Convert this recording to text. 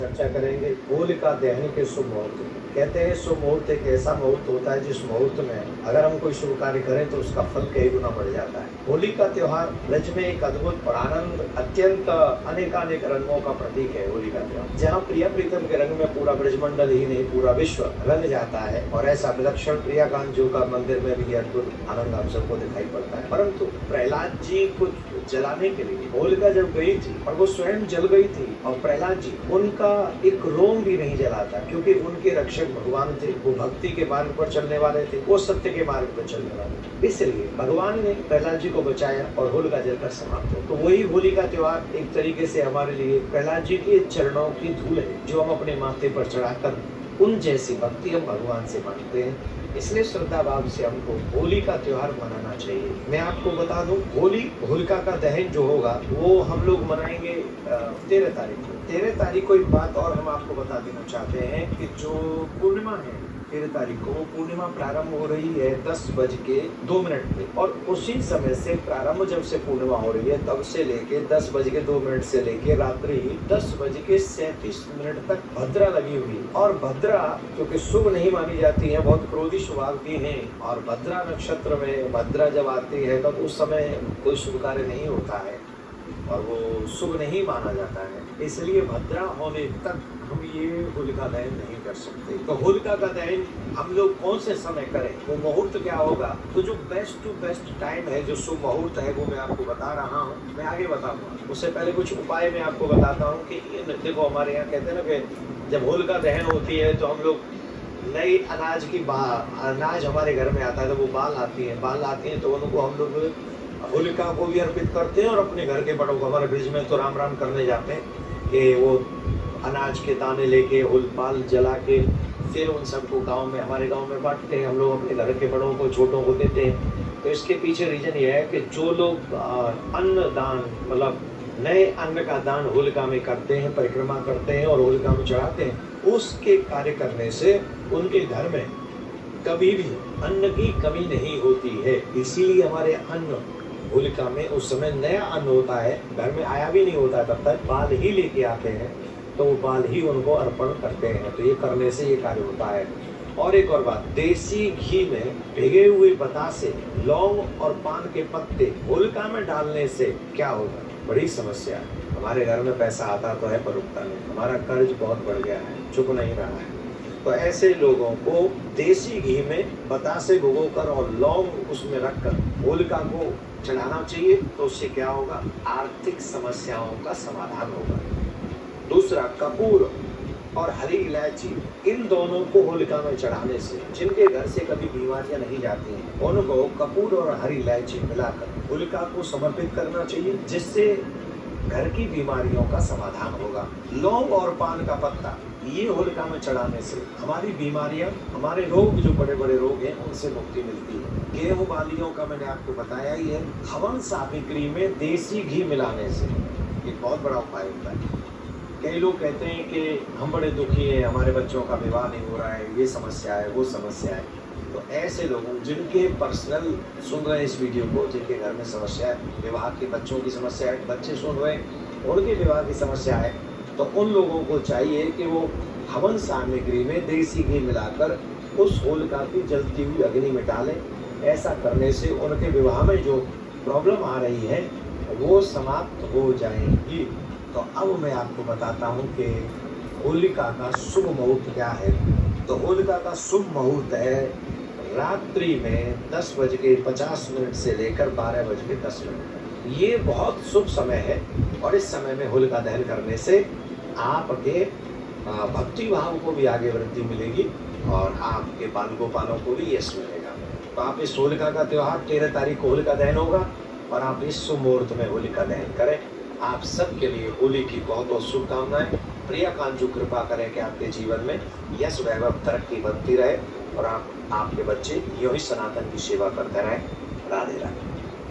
चर्चा करेंगे होलिका दहन के शुभ मुहूर्त। कहते हैं शुभ मुहूर्त एक ऐसा मुहूर्त होता है जिस मुहूर्त में अगर हम कोई शुभ कार्य करें तो उसका फल कई गुना बढ़ जाता है। होली का त्योहार ब्रज में एक अद्भुत और आनंद अत्यंत अनेकानेक रंगों का प्रतीक है। होली का त्योहार जहाँ प्रिया प्रीतम के रंग में पूरा ब्रजमंडल ही नहीं पूरा विश्व रंग जाता है और ऐसा विलक्षण प्रियाकांत जी का मंदिर में भी अद्भुत आनंद आप सबको दिखाई पड़ता है। परंतु प्रहलाद जी को जलाने के लिए होलिका जब गई थी और वो स्वयं जल गई थी और प्रहलाद जी उनका एक रोम भी नहीं जला था, क्योंकि उनके रक्षक भगवान थे। वो भक्ति के मार्ग पर चलने वाले थे, वो सत्य के मार्ग पर चलने वाले थे। इसलिए भगवान ने प्रहलाद जी को बचाया और होलिका जलकर समाप्त हो। तो वही होली का त्योहार एक तरीके से हमारे लिए प्रहलाद जी के चरणों की धूल है जो हम अपने माथे पर चढ़ाकर उन जैसी भक्ति हम भगवान से मांगते हैं। इसलिए श्रद्धा भाव से हमको होली का त्योहार मनाना चाहिए। मैं आपको बता दूं, होलिका का दहन जो होगा वो हम लोग मनाएंगे 13 तारीख को। 13 तारीख को एक बात और हम आपको बता देना चाहते हैं कि जो पूर्णिमा है 13 तारीख को, वो पूर्णिमा प्रारंभ हो रही है 10:02 पे और उसी समय से प्रारंभ जब से पूर्णिमा हो रही है तब से लेके 10:02 से लेके रात्रि 10:37 तक भद्रा लगी हुई। और भद्रा क्योंकि शुभ नहीं मानी जाती है, बहुत क्रोधी शुभावती है और भद्रा नक्षत्र में भद्रा जब आती है तब उस समय कोई शुभ कार्य नहीं होता है और वो शुभ नहीं माना जाता है। इसलिए भद्रा होने तक हम ये होलिका दहन नहीं कर सकते। तो होलिका का दहन हम लोग कौन से समय करें, वो मुहूर्त क्या होगा? तो जो बेस्ट टू बेस्ट टाइम है, जो शुभ मुहूर्त है, वो मैं आपको बता रहा हूँ। मैं आगे बताऊंगा, उससे पहले कुछ उपाय मैं आपको बताता हूँ कि देखो हमारे यहाँ कहते हैं ना कि जब होलिका दहन होती है तो हम लोग नई अनाज की अनाज हमारे घर में आता है तो वो बाल आती है तो उनको हम लोग होलिका को भी अर्पित करते हैं और अपने घर के बड़ों को, हमारे ब्रिज में तो राम राम करने जाते हैं कि वो अनाज के दाने लेके होलपाल जला के फिर उन सबको गांव में, हमारे गांव में बांटते हैं। हम लोग अपने घर के बड़ों को, छोटों को देते हैं। तो इसके पीछे रीजन ये है कि जो लोग अन्न दान मतलब नए अन्न का दान होलिका में करते हैं, परिक्रमा करते हैं और होलिका में चढ़ाते हैं, उसके कार्य करने से उनके घर में कभी भी अन्न की कमी नहीं होती है। इसीलिए हमारे अन्न होलिका में उस समय नया अन्न होता है, घर में आया भी नहीं होता तब तक बाल ही लेके आते हैं तो वो बाल ही उनको अर्पण करते हैं। तो ये करने से ये कार्य होता है। और एक और बात, देसी घी में भिगे हुए बतासे, लौंग और पान के पत्ते होलिका में डालने से क्या होगा? बड़ी समस्या है। हमारे घर में पैसा आता तो है पर रुकता नहीं, हमारा कर्ज बहुत बढ़ गया है, चुप नहीं रहा है। तो ऐसे लोगों को देसी घी में बतासे भिगोकर और लौंग उसमें रखकर होलिका को चढ़ाना चाहिए। तो उससे क्या होगा? आर्थिक समस्याओं का समाधान होगा। दूसरा, कपूर और हरी इलायची, इन दोनों को होलिका में चढ़ाने से जिनके घर से कभी बीमारियां नहीं जाती हैं उनको कपूर और हरी इलायची मिलाकर होलिका को समर्पित करना चाहिए, जिससे घर की बीमारियों का समाधान होगा। लौंग और पान का पत्ता, ये होलिका में चढ़ाने से हमारी बीमारियां, हमारे रोग, जो बड़े बड़े रोग हैं, उनसे मुक्ति मिलती है। गेहूं बालियों का मैंने आपको बताया ही है। हवन सामग्री में देसी घी मिलाने से एक बहुत बड़ा उपाय होता है। कई लोग कहते हैं कि हम बड़े दुखी हैं, हमारे बच्चों का विवाह नहीं हो रहा है, ये समस्या है, वो समस्या है। तो ऐसे लोगों जिनके पर्सनल सुन रहे हैं इस वीडियो को, जिनके घर में समस्या है, विवाह के बच्चों की समस्या है, बच्चे सुन रहे हैं उनके विवाह की समस्या है, तो उन लोगों को चाहिए कि वो हवन सामग्री में देसी घी मिलाकर उस होलिका की जलती हुई अग्नि में डालें। ऐसा करने से उनके विवाह में जो प्रॉब्लम आ रही है वो समाप्त हो जाएंगी। तो अब मैं आपको बताता हूँ कि होलिका का शुभ मुहूर्त क्या है। तो होलिका का शुभ मुहूर्त है रात्रि में 10:50 से लेकर 12:10 तक। ये बहुत शुभ समय है और इस समय में होलिका दहन करने से आपके भक्ति भाव को भी आगे वृद्धि मिलेगी और आपके बाल गोपालों को भी यश मिलेगा। तो आप इस होलिका का त्योहार 13 तारीख को होलिका दहन होगा और आप इस शुभ मुहूर्त में होलिका दहन करें। आप सबके लिए होली की बहुत बहुत शुभकामनाएं। प्रियाकांत जी कृपा करें कि आपके जीवन में यश, वैभव, तरक्की बनती रहे और आपके बच्चे यूं ही सनातन की सेवा करते रहें। राधे राधे।